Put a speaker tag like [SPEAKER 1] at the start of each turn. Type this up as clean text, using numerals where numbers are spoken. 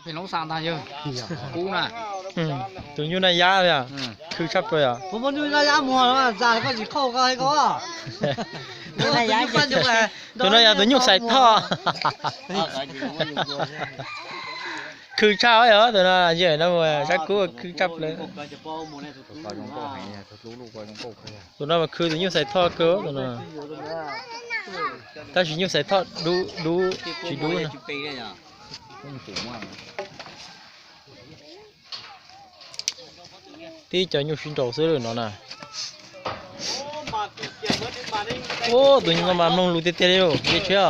[SPEAKER 1] เป็นน้องสามทานเยอะกูน่ะ
[SPEAKER 2] ตัวอยู่ในยาเลยคือชับเลยอ่ะ
[SPEAKER 3] ผมมันอยู่ในยาหมัวแล้วจ่ายก็สิเข้าก็ให้ก็ในยาปั้นอยู่ไง
[SPEAKER 2] ตัวนั้นตัวยุกใส่ท่อคือเช้าเหรอตัวนั้นเยอะนะมึงชักกูคือชับเลยตัวนั้นมันคือตัวยุกใส่ท่อเกลือตัวนั้นถ้าชิ้นยุกใส่ท่อดูชิ้นดูนะที่จะยุกชิ้นโตซื้อเลยเนาะนะโอ้ตัวนี้ก็มาลงรูเตะๆเลยเยอะเชียว